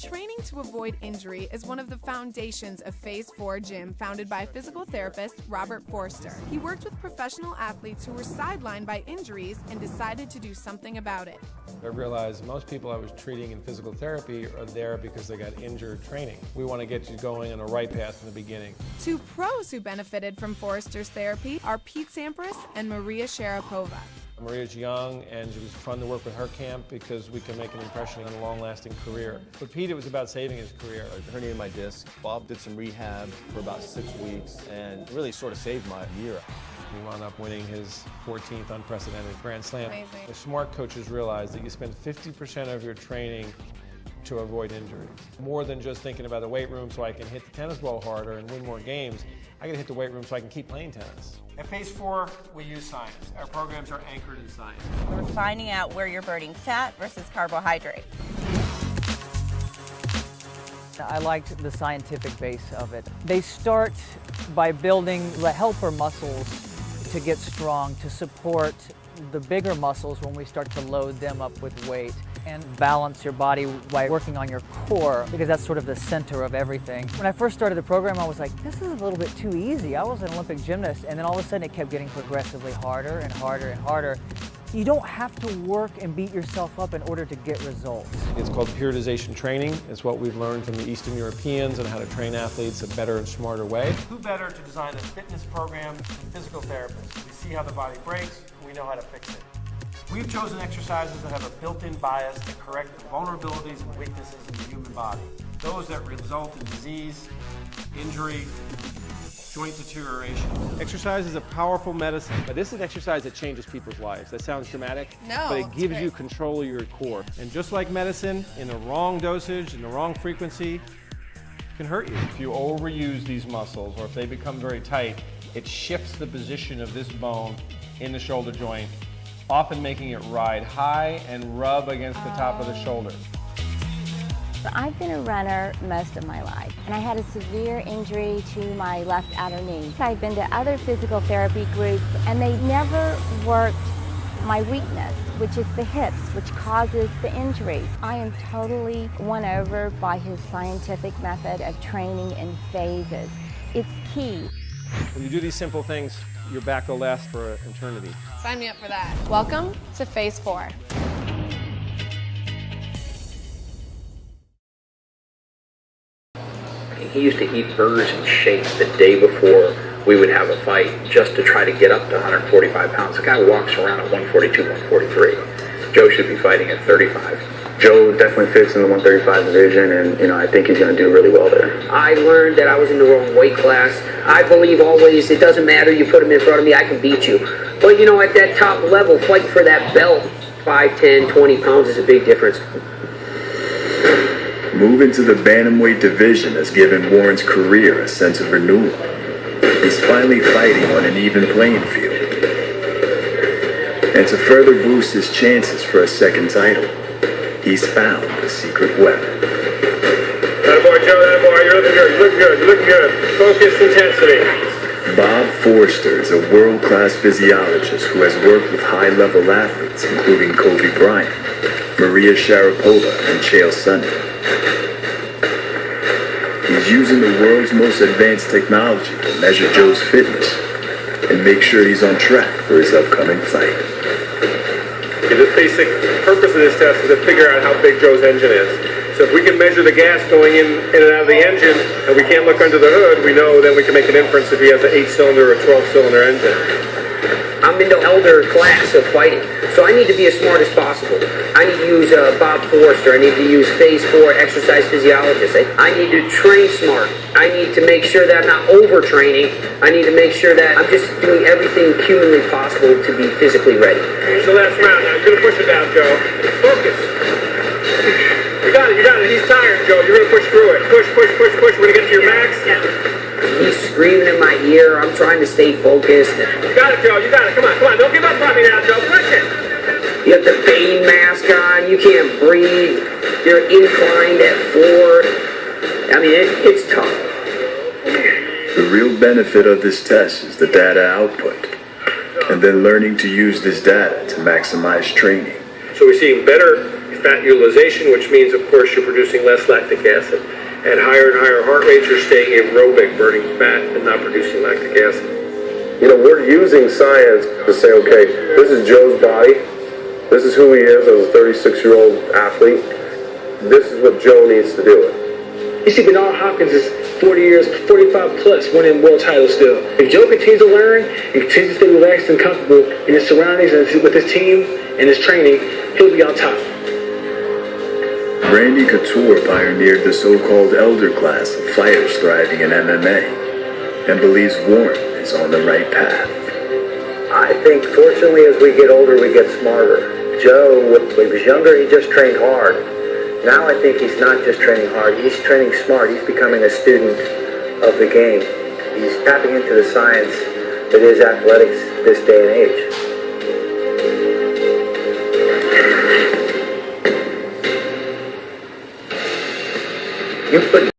Training to avoid injury is one of the foundations of Phase 4 Gym, founded by physical therapist Robert Forster. He worked with professional athletes who were sidelined by injuries and decided to do something about it. I realized most people I was treating in physical therapy are there because they got injured training. We want to get you going on a right path in the beginning. Two pros who benefited from Forster's therapy are Pete Sampras and Maria Sharapova. Maria's young, and it was fun to work with her camp because we can make an impression on a long-lasting career. For Pete, it was about saving his career. I herniated my disc. Bob did some rehab for about 6 weeks and really sort of saved my year. He wound up winning his 14th unprecedented Grand Slam. Amazing. The smart coaches realize that you spend 50% of your training to avoid injury. More than just thinking about the weight room so I can hit the tennis ball harder and win more games, I gotta hit the weight room so I can keep playing tennis. At Phase 4, we use science. Our programs are anchored in science. We're finding out where you're burning fat versus carbohydrate. I liked the scientific base of it. They start by building the helper muscles to get strong, to support the bigger muscles when we start to load them up with weight, and balance your body by working on your core, because that's sort of the center of everything. When I first started the program, I was like, this is a little bit too easy. I was an Olympic gymnast, and then all of a sudden it kept getting progressively harder and harder and harder. You don't have to work and beat yourself up in order to get results. It's called periodization training. It's what we've learned from the Eastern Europeans on how to train athletes a better and smarter way. Who better to design a fitness program than physical therapists? We see how the body breaks, we know how to fix it. We've chosen exercises that have a built-in bias that correct the vulnerabilities and weaknesses in the human body. Those that result in disease, injury, joint deterioration. Exercise is a powerful medicine, but this is an exercise that changes people's lives. That sounds dramatic, No, but it it's gives great. you control of your core. And just like medicine, in the wrong dosage, in the wrong frequency, can hurt you. If you overuse these muscles, or if they become very tight, it shifts the position of this bone in the shoulder joint, often making it ride high and rub against the top of the shoulder. I've been a runner most of my life, and I had a severe injury to my left outer knee. I've been to other physical therapy groups, and they never worked my weakness, which is the hips, which causes the injury. I am totally won over by his scientific method of training in phases. It's key. When you do these simple things, your back will last for an eternity. Sign me up for that. Welcome to Phase 4. He used to eat burgers and shakes the day before we would have a fight just to try to get up to 145 pounds. The guy walks around at 142, 143. Joe should be fighting at 35. Joe definitely fits in the 135 division, and I think he's going to do really well there. I learned that I was in the wrong weight class. I believe always it doesn't matter, you put him in front of me, I can beat you. But you know, at that top level, fighting for that belt, 5, 10, 20 pounds is a big difference. Moving to the bantamweight division has given Warren's career a sense of renewal. He's finally fighting on an even playing field. And to further boost his chances for a second title, he's found the secret weapon. That boy, Joe, that boy, you're looking good, you're looking good. Focus, intensity. Bob Forster is a world-class physiologist who has worked with high-level athletes, including Kobe Bryant, Maria Sharapova, and Chael Sonnen. He's using the world's most advanced technology to measure Joe's fitness and make sure he's on track for his upcoming fight. Okay, the basic purpose of this test is to figure out how big Joe's engine is. So if we can measure the gas going in and out of the engine, and we can't look under the hood, we know then we can make an inference if he has an 8-cylinder or 12-cylinder engine. I'm in the elder class of fighting, so I need to be as smart as possible. I need to use Bob Forster. I need to use Phase 4 exercise physiologist. I need to train smart. I need to make sure that I'm not overtraining. I need to make sure that I'm just doing everything humanly possible to be physically ready. Here's the last round now. You're going to push it down, Joe. Focus. You got it, He's tired, Joe. You're going to push through it. Push. We're going to get to your max. He's screaming in my ear. I'm trying to stay focused. You got it, Joe. You got it. Come on. Don't give up on me now, Joe. Push it. You have the Bane mask on. You can't breathe. You're inclined at 4. I mean, it's tough. The real benefit of this test is the data output, and then learning to use this data to maximize training. So we're seeing better fat utilization, which means, of course, you're producing less lactic acid. At higher and higher heart rates, you're staying aerobic, burning fat and not producing lactic acid. You know, we're using science to say, okay, this is Joe's body. This is who he is as a 36-year-old athlete. This is what Joe needs to do it. You see, Bernard Hopkins is 40 years, 45 plus, winning world titles still. If Joe continues to learn and continues to stay relaxed and comfortable in his surroundings and with his team and his training, he'll be on top. Randy Couture pioneered the so-called elder class of fighters thriving in MMA and believes Warren is on the right path. I think, fortunately, as we get older, we get smarter. Joe, when he was younger, he just trained hard. Now I think he's not just training hard, he's training smart. He's becoming a student of the game. He's tapping into the science that is athletics this day and age. You put